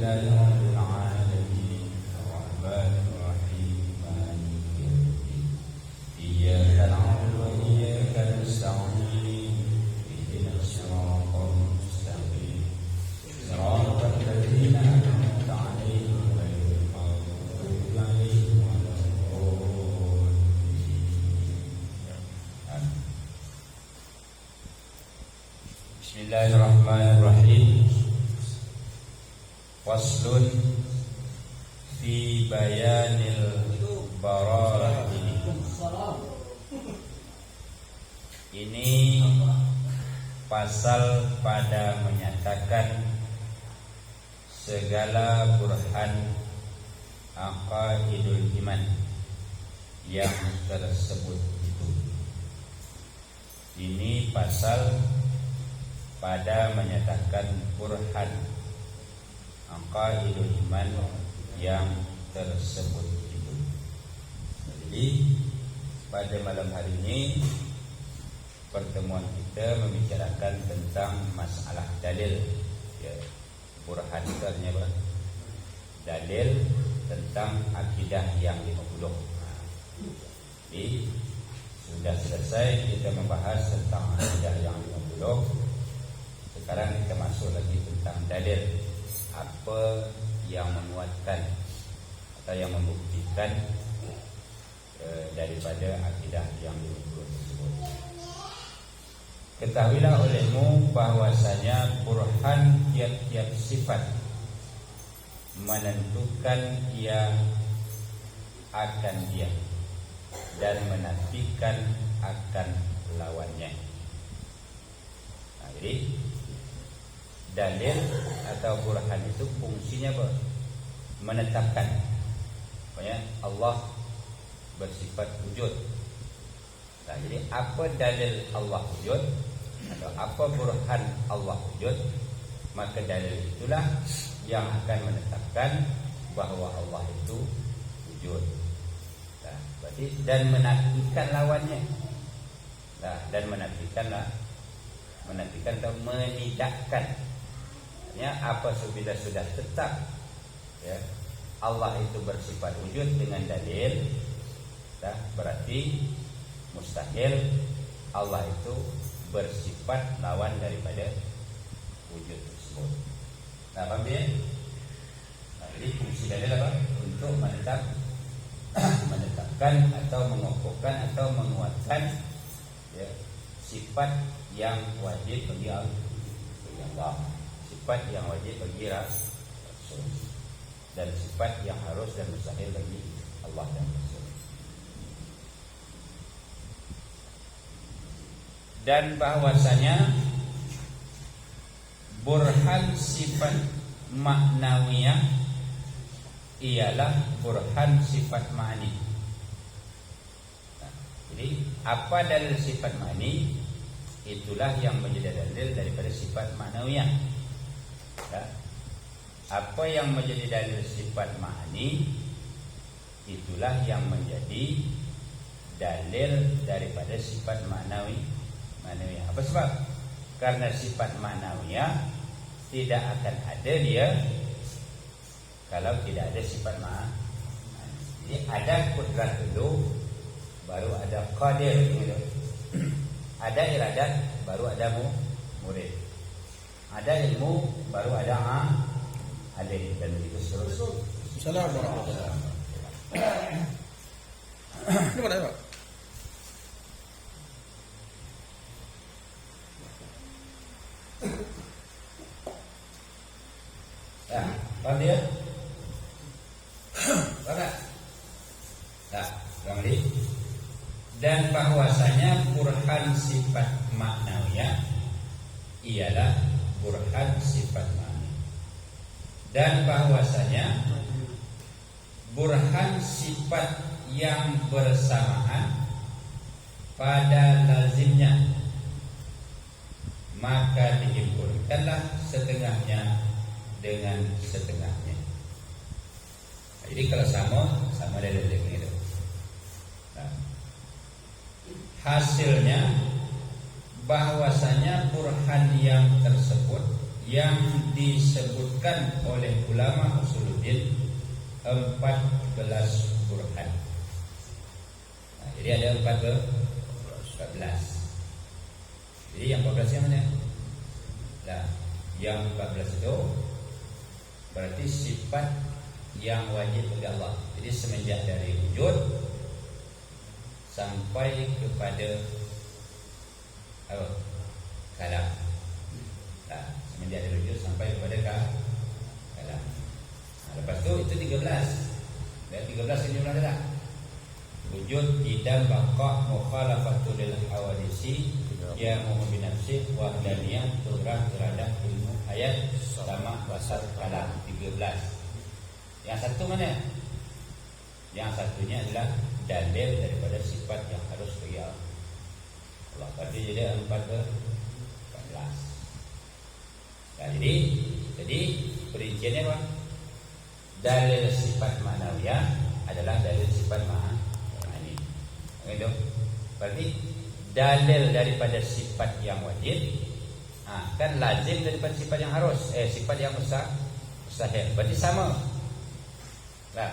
لله رب العالمين الرحمن الرحيم مالك يوم الدين إياك نعبد وإياك نستعين اهدنا الصراط المستقيم صراط الذين أنعمت عليهم غير المغضوب عليهم ولا الضالين. Bismillahirrahmanirrahim. Faslun fi bayanil bararati. Ini pasal pada menyatakan segala burhan aqaidul iman yang tersebut itu. Ini pasal pada menyatakan burhan aqaidul iman yang tersebut itu. Jadi pada malam hari ini pertemuan kita membicarakan tentang masalah dalil, ya. Burhan itu artinya apa? Dalil tentang akidah yang 50. Jadi sudah selesai kita membahas tentang akidah yang 50. Sekarang kita masuk lagi tentang dalil, apa yang menguatkan atau yang membuktikan daripada akidah yang 50 tersebut. Ketahuilah olehmu bahwasanya burhan tiap-tiap sifat menentukan ia akan dia dan menafikan akan lawannya. Nah, jadi dalil atau burhan itu fungsinya apa? Menetapkan. Pokoknya Allah bersifat wujud. Nah, jadi apa dalil Allah wujud atau apa burhan Allah wujud, maka dalil itulah yang akan menetapkan bahwa Allah itu wujud. Nah, berarti dan menafikan lawannya. Nah, dan menafikan atau menidakkan. Ya, apa bila sudah tetap, ya, Allah itu bersifat wujud dengan dalil, nah, berarti mustahil Allah itu bersifat lawan daripada wujud tersebut. Nah, paham ya? Nah, jadi fungsi dalil apa? Untuk menetapkan atau mengokohkan atau menguatkan, ya, sifat yang wajib bagi Allah, sifat yang wajib bagi Rasul, dan sifat yang harus dan mustahil bagi Allah dan Rasul. Dan bahwasanya burhan sifat maknawiyah ialah burhan sifat ma'ani. Nah, jadi apa dalil sifat ma'ani? Itulah yang menjadi dalil daripada sifat maknawiyah. Ya. Apa yang menjadi dalil sifat ma'ani, itulah yang menjadi dalil daripada sifat maknawiyah. Apa sebab? Karena sifat maknawiyah tidak akan ada dia kalau tidak ada sifat ma'ani. Jadi ada kudrat dulu, baru ada qadir gitu. Ada iradat, baru ada murid. Ada ilmu, baru ada alim, dan begitu seterusnya. Assalamualaikum warahmatullahi wabarakatuh. Ini mana Pak? Ya, paham dia? Paham? Nah, kembali. Dan bahwasanya burhan sifat maknawiyah ialah burhan sifat ma'ani. Dan bahwasanya burhan sifat yang bersamaan pada lazimnya, maka dihimpunkanlah setengahnya dengan setengahnya. Jadi kalau sama dari itu. Nah, hasilnya bahwasanya burhan yang tersebut yang disebutkan oleh ulama usuluddin 14 burhan. Nah, jadi ada 14. Jadi yang 14 yang mana? Nah, yang 14 itu berarti sifat yang wajib bagi Allah. Jadi semenjak dari wujud sampai kepada kalam. Nah, semenjak dari wujud sampai kepada kalam. Nah, lepas itu 13. Dan 13 ini jumlah dah. Wujud, idam, baqa, mukhalafatu lil hawadisi, ya mu'min nafsi, wahdaniyah, turah, iradah, ilmu, ayat, sama, basar, kalam. 13. Yang satu mana? Yang satunya adalah dalil daripada sifat yang harus bagi Allah. Berarti jadi 14. Nah, jadi perinciannya apa? Dalil sifat ma'nawiyah adalah dalil sifat ma'ani. Gitu. Berarti dalil daripada sifat yang wajib, kan lazim daripada sifat yang harus, sifat yang mustahil. Berarti sama. Nah,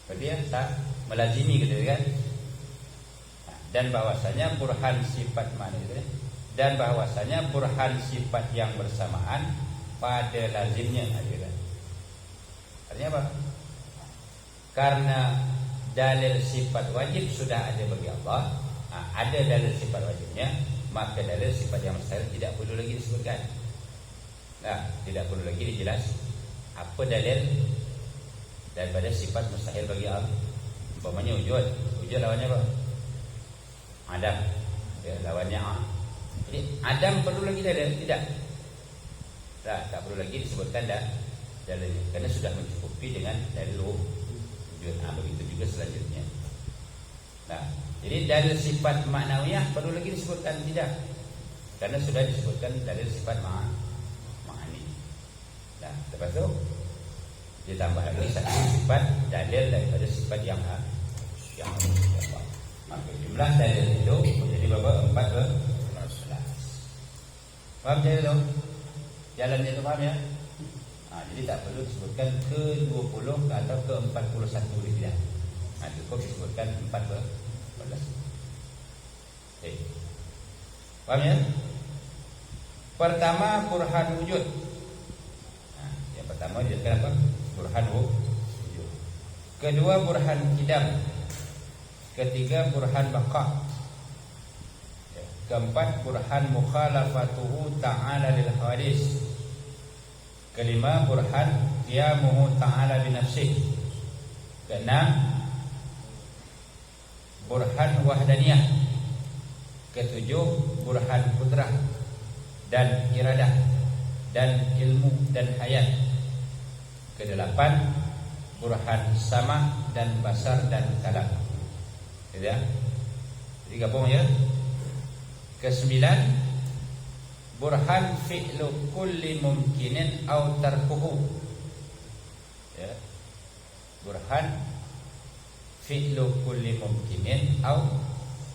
berarti ya tak melazimi gitu kan? Dan bahwasanya burhan sifat mana itu? Dan bahwasanya burhan sifat yang bersamaan pada lazimnya ada. Artinya apa? Karena dalil sifat wajib sudah ada bagi Allah, ada dalil sifat wajibnya, maka dalil sifat yang mustahil tidak perlu lagi disebutkan. Nah, tidak perlu lagi dijelas apa dalil daripada sifat mustahil bagi Allah. Umpamanya wujud lawannya apa? Adam. Ya, lawannya Jadi Adam perlu lagi dalil? Tidak. Tak perlu lagi disebutkan dalilnya, karena sudah mencukupi dengan dalil wujud. Begitu juga selanjutnya. Nah, jadi dalil sifat maknawiyah perlu lagi disebutkan? Tidak, karena sudah disebutkan dalil sifat ma'ani. Nah, lepas itu ditambah lagi satu sifat dalil daripada sifat yang harus. Maka jumlah dalil itu menjadi berapa? 14. Faham jadi tu? Jalannya itu faham ya? Jadi tak perlu disebutkan ke-20 atau ke-41 tidak. Cukup disebutkan 14. Faham ya? Pertama, burhan wujud. Yang pertama disebutkan apa? Burhan wujud. Kedua, burhan idam. Ketiga, burhan baqa. Keempat, burhan mukhalafatuhu ta'ala lil hawadis. Kelima, burhan qiyamuhu ta'ala binafsih. Keenam, burhan wahdaniyah. Ketujuh, burhan qudrah dan iradah dan ilmu dan hayat. Kedelapan, burhan sama dan basar dan kalam. Ya. Jadi gabung ya. Kesembilan, burhan fi'lu kulli mumkinin aw tarkuhu. Ya. Burhan fi'lu kulli mumkinin aw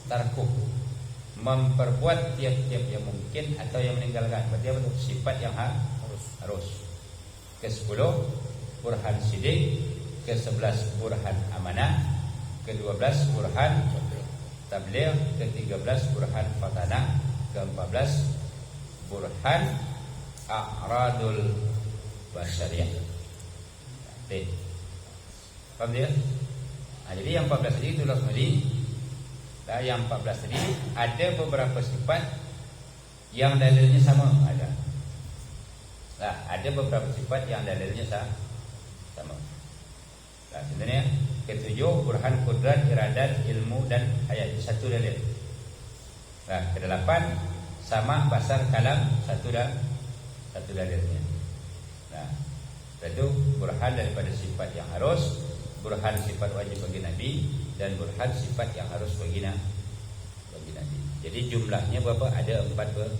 tarkuhu. Memperbuat tiap-tiap yang mungkin atau yang meninggalkan. Berarti apa itu? Sifat yang harus. Ke-10, burhan sidik. Ke-11, burhan amanah. Ke-12, burhan tabligh. Ke-13, burhan fatanah. Ke-14, burhan a'radul basyariyah. Paham dia? Jadi yang 14 tadi itulah semedi. Yang 14 tadi ada beberapa sifat yang dalilnya sama, ada. Ada beberapa sifat yang dalilnya sama. Sebenarnya ke-7 burhan qudrat, iradat, ilmu dan hayat, satu dalil. Ke-8 sama basar kalam, satu dalilnya. Itu burhan daripada sifat yang harus, burhan sifat wajib bagi Nabi, dan burhan sifat yang harus bagi Nabi. Jadi jumlahnya berapa? Ada 14.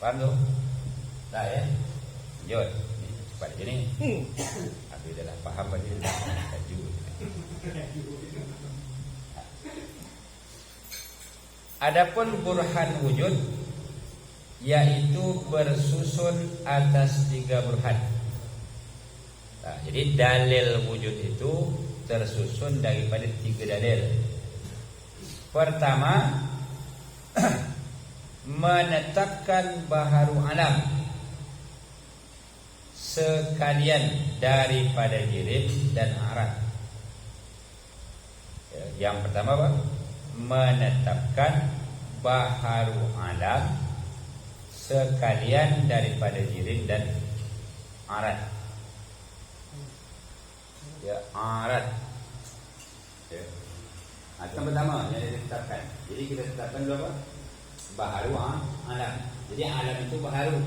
Paham tu? Dah ya? Lanjut. Cepat je ni. Aku dah lah faham tadi. Laju. Adapun burhan wujud yaitu bersusun atas 3 burhan. Nah, jadi dalil wujud itu tersusun daripada 3 dalil. Pertama, menetapkan baharu alam sekalian daripada jirim dan arad. Yang pertama apa? Menetapkan baharu alam sekalian daripada jirim dan arad. Ya, arad. Ya. Itu pertama yang ditetapkan. Jadi kita tetapkan dulu apa? Baharu alam. Jadi alam itu baharu.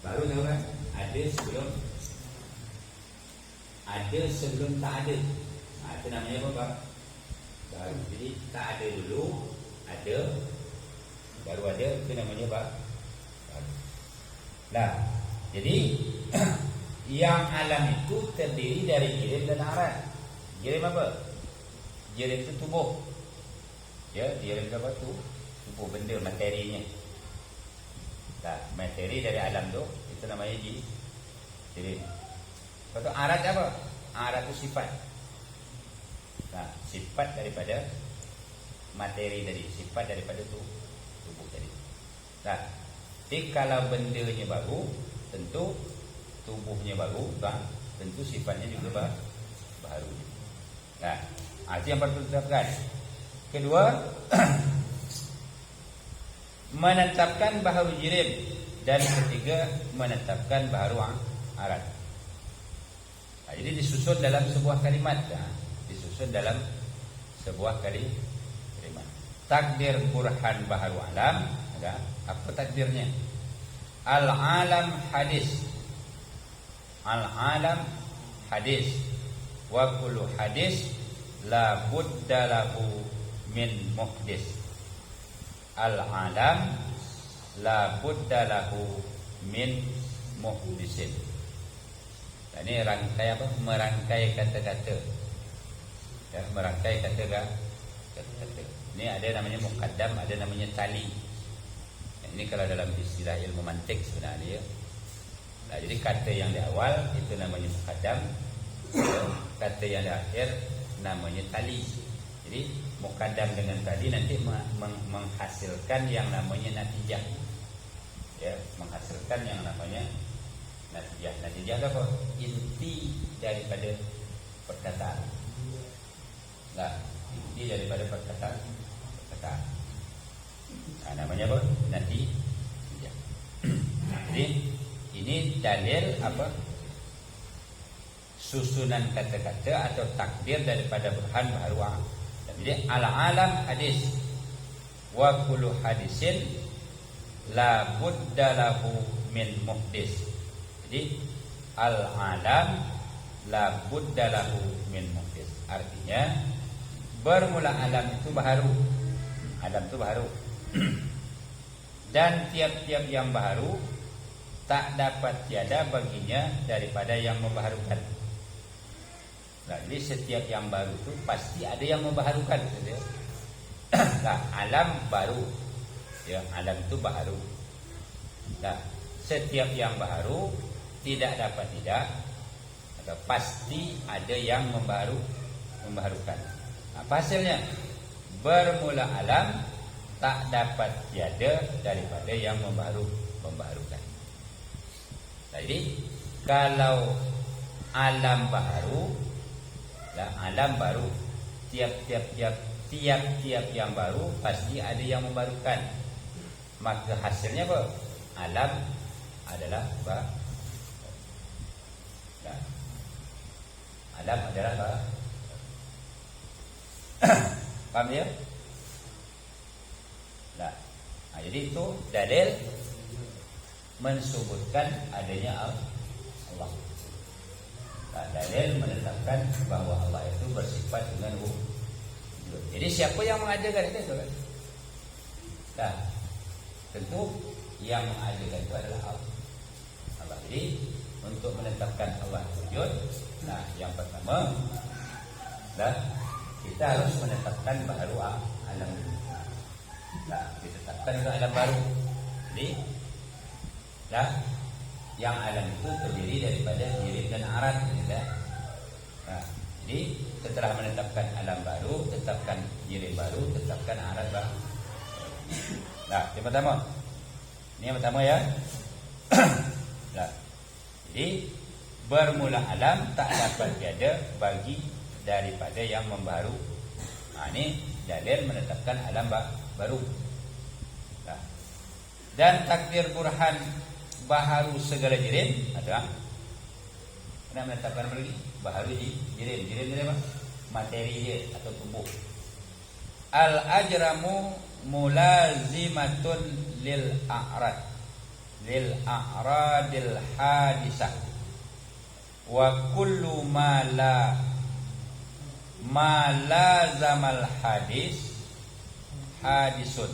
Baru tahu kan? Ada sebelum tak ada. Itu namanya apa? Baru. Jadi tak ada dulu, ada, baru ada, itu namanya apa? Baru. Nah, jadi yang alam itu terdiri dari jirim dan arad. Jirim apa? Jirim itu tubuh. Ya, jirim itu apa tu? Tubuh, benda, materinya. Nah, materi dari alam tu itu namanya jirim. Lepas tu arad apa? Arad itu sifat. Nah, sifat daripada materi tadi, sifat daripada tubuh tadi. Nah, jadi kalau bendanya baru, tentu tubuhnya baru, kan? Tentu sifatnya juga baru. Nah, itu yang perlu ditetapkan. Kedua, menetapkan baharu jirim, dan ketiga menetapkan baharu arad. Nah, jadi disusun dalam sebuah kalimat. Disusun dalam sebuah kalimat. Takdir burhan baharu alam. Apa takdirnya? Al-alam hadis. Al-alam hadis. Wa kullu hadis la budda lahu min muhdis. Al-alam la budda lahu min muhdisin. Ini rangkai apa? Merangkai kata-kata. Ya, merangkai kata-kata. Ini ada namanya muqaddam, ada namanya tali. Ini kalau dalam istilah ilmu mantik sebenarnya. Nah, jadi kata yang di awal itu namanya muqaddam, kata yang di akhir namanya tali. Jadi muqaddam dengan tali nanti menghasilkan yang namanya natijah. Ya, menghasilkan yang namanya natijah. Natijah itu apa? Inti daripada perkataan. Nah, inti daripada perkataan. Nah, namanya apa? Natijah. Jadi ini dalil apa? Susunan kata-kata atau takdir daripada burhan baharu alam. Jadi al-alam hadis. Wa kullu hadisin la budda lahu min muhdis. Jadi al-alam la budda lahu min muhdis. Artinya bermula alam itu baharu. Alam itu baharu. Dan tiap-tiap yang baharu tak dapat tiada baginya daripada yang membaharukan. Nah, jadi setiap yang baru itu pasti ada yang membaharukan. Nah, alam baru. Ya, alam itu baharu. Nah, setiap yang baharu tidak dapat tidak, atau pasti ada yang membaharukan. Apa hasilnya? Bermula alam tak dapat tiada daripada yang membaharukan. Jadi kalau alam baru, alam baru, tiap-tiap yang baru pasti ada yang membaharukan. Maka hasilnya apa? Alam adalah baru. Alam adalah baru. Paham ya? Nah, jadi itu dalil mensebutkan adanya Allah. Nah, dalil menetapkan bahwa Allah itu bersifat dengan wujud. Jadi siapa yang mengajarkan itu kan? Nah, tentu yang mengajarkan itu adalah Allah. Jadi untuk menetapkan Allah wujud, nah yang pertama, nah kita harus menetapkan baharu alam. Nah, ditetapkan untuk alam baru. Jadi, dah, yang alam itu terdiri daripada jirim dan arad. Nah, jadi setelah menetapkan alam baru, tetapkan jirim baru, tetapkan arad baru. Nah, yang pertama. Ini yang pertama ya. Nah, jadi bermula alam tak dapat tiada bagi daripada yang membaru. Nah, ini dalil menetapkan alam baru. Nah, dan takdir burhan baharu segala jirim adalah nak menetapkan apa lagi? Baharu jirim. Jirim ni apa? Materi dia atau tubuh. Al-ajramu mulazimatun lil a'radil hadisah wa kullu ma lazamal hadisun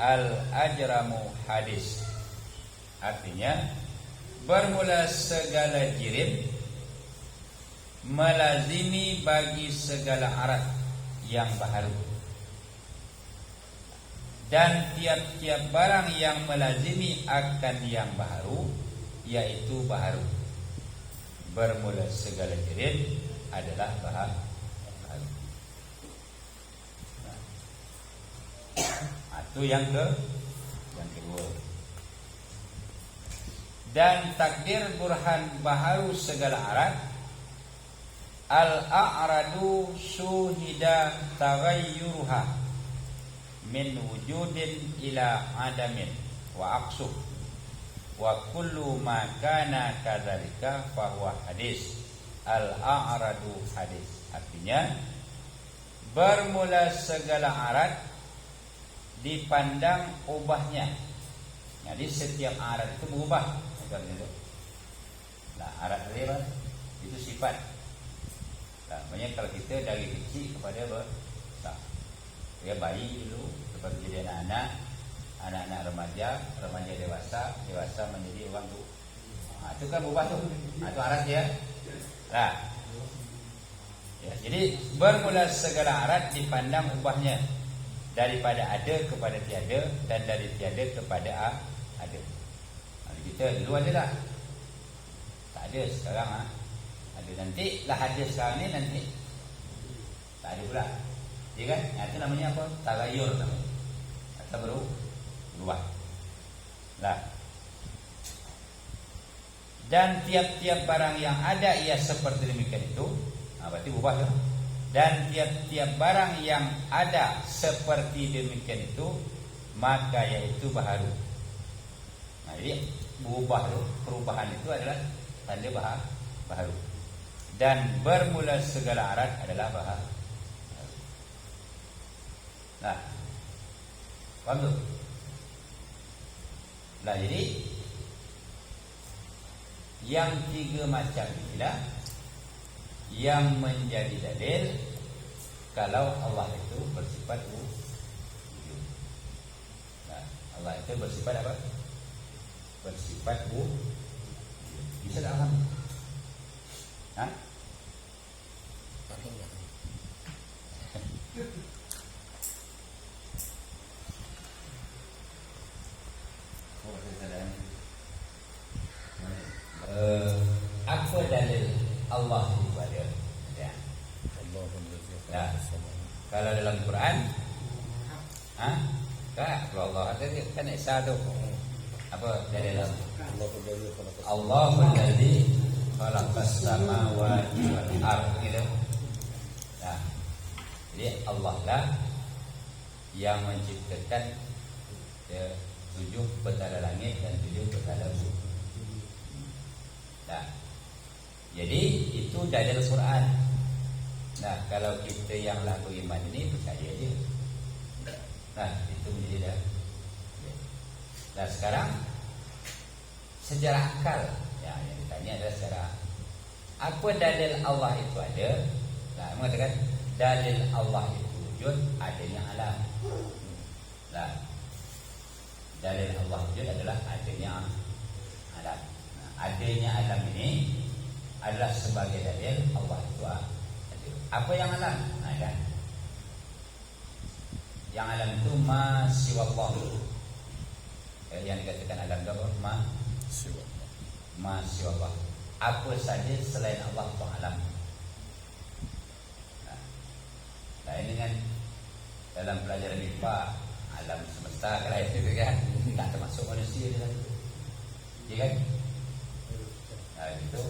al-ajramu hadis. Artinya bermula segala jirim melazimi bagi segala arad yang baharu, dan tiap-tiap barang yang melazimi akan yang baharu, yaitu baharu. Bermula segala jirim adalah baharu. Itu yang kedua. Dan takdir burhan baharu segala arad, al-a'radu suhida taghayyuruha min wujudin ila adamin wa aqsu wa kullu ma kana kadzalika fahuwa hadis. Al-a'radu hadis. Artinya bermula segala arad dipandang ubahnya. Jadi setiap arad itu berubah. Nah, arad itu apa? Itu sifat. Nah, maknanya kalau kita dari kecil kepada besar, ya bayi dulu, lepas jadi anak-anak remaja dewasa menjadi orang tua. Nah, itu kan berubah tu. Nah, itu arad dia. Nah, ya, jadi bermula segala arad dipandang ubahnya, daripada ada kepada tiada, dan dari tiada kepada ada. Kita dulu ada tak? Tak ada sekarang ada. Nanti lah ada sekarang ni, nanti tak ada pula. Ya kan? Itu namanya apa? Tagayur namanya. Atau berubah. Lah. Dan tiap-tiap barang yang ada ia seperti demikian itu. Berarti berubah tu. Dan tiap-tiap barang yang ada seperti demikian itu, maka yaitu baharu. Nah, jadi berubah tu, perubahan itu adalah tanda baharu. Dan bermula segala arad adalah baharu. Nah, faham tu? Nah, jadi yang tiga macam inilah yang menjadi dalil kalau Allah itu bersifat wujud. Nah, Allah itu bersifat apa? Bersifat wujud. Bisa tak faham? Hah? Apa dalil Allah itu ada? Ya. Ya. Kalau dalam Quran, kalau Allah ada kan Isa tu. Apa dalil Allahul ladzi khalaqas samawati wal ardh gitu. Nah, jadi Allah lah yang menciptakan 7 petala langit dan 7 petala bumi. Nah, jadi itu dalil Quran. Nah, kalau kita yang lagu iman ini percaya je. Nah, itu menjadi dah. Nah, sekarang secara akal, ya, yang ditanya adalah secara apa dalil Allah itu ada? Nah, mengatakan dalil Allah itu wujud, adanya alam. Nah, dalil Allah wujud adalah adanya alam. Nah, adanya alam ini adalah sebagai dalil Allah itu ada. Apa yang alam? Nah, kan? Yang alam itu ma siwallah. Yang dikatakan alam itu apa? Ma siwallah. Apa saja selain Allah itu alam. Nah ini kan dalam pelajaran IPA alam semesta kalau itu kan tak termasuk manusia di dalam itu. Ya kan? Nah itu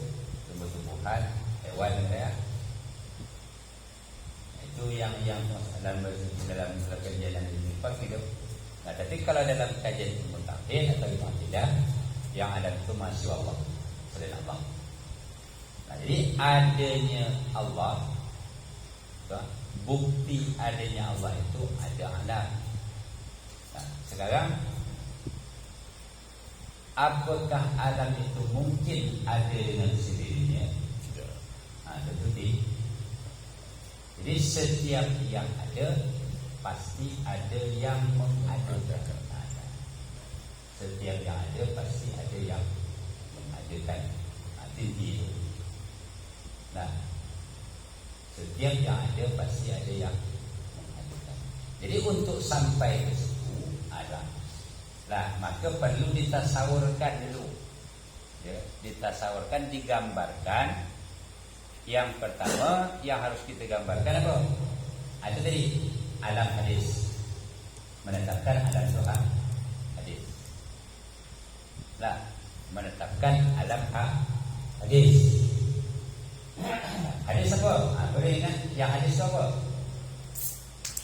tumbuh-tumbuhan, hewan ya. Itu yang dalam kajian yang IPA gitu. Nah tapi kalau dalam kajian ilmu tauhid atau ilmu akidah yang ada itu masih Allah selain Allah. Nah jadi adanya Allah, bukti adanya Allah itu ada alam. Nah, sekarang apakah alam itu mungkin ada dengan sendirinya? Nah, tentu tidak. Jadi setiap yang ada pasti ada yang mengadakan. Setiap yang ada pasti ada yang mengadakan. Tinggi itu. Nah, setiap yang ada pasti ada yang mengadakan. Jadi untuk sampai ke situ ada. Nah, maka perlu ditasawurkan dulu. Ya, ditasawurkan, digambarkan. Yang pertama yang harus kita gambarkan apa? Ada tadi alam hadis. Menetapkan alam doa hadis. Nah, menetapkan alam hadis. Hadis apa? Boleh ingat yang hadis apa?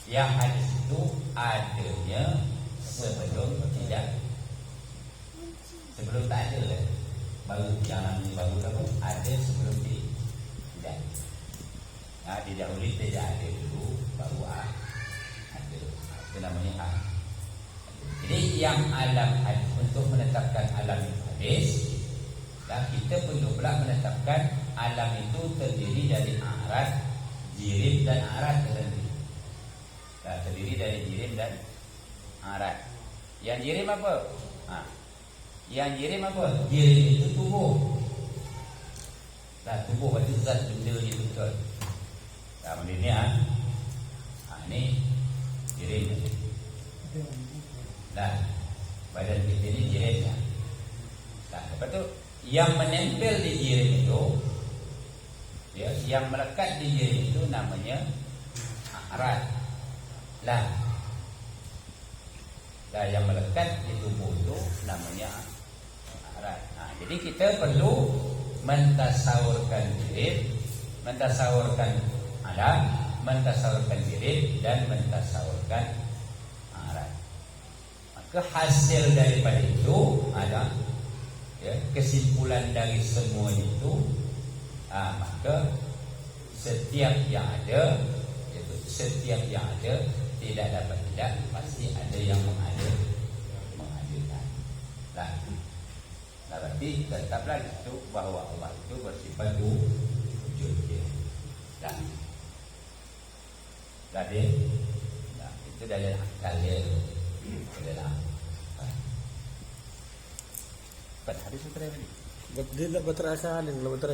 Yang hadis itu adanya sebelum tidak. Sebelum tak ada lah. Baru jangan baru apa? Ada sebelum tidak. Nah, didahului tidak ada dulu, baru ada. Itu namanya Jadi yang alam hadis, untuk menetapkan alam hadis, dan kita perlu pula menetapkan alam itu terdiri dari arat, jirim dan arat. Nah, terdiri dari jirim dan arat. Yang jirim apa? Yang jirim apa? Jirim itu tubuh. Nah, tubuh berarti zat benda itu betul. Nah, benda ni ini jirim. Nah, badan kita ini jirimnya. Nah, lepas tu yang menempel di jirim itu, ya, yang melekat di jirim itu namanya arat. Lah, yang melekat di tubuh itu namanya arat. Nah, jadi kita perlu mentasawurkan jirim, mentasawurkan alam, mentasawurkan jirim dan mentasawurkan arat. Maka hasil daripada itu ada, ya, kesimpulan dari semua itu, maka setiap yang ada, yaitu setiap yang ada tidak dapat tidak, pasti ada yang mengadakan. Nah, berarti tetaplah itu bahawa Allah itu bersifat wujud. Dan jadi, itu dari akal dia. Adalah pada hadis itu tadi. Dia tak berterasa halin, kalau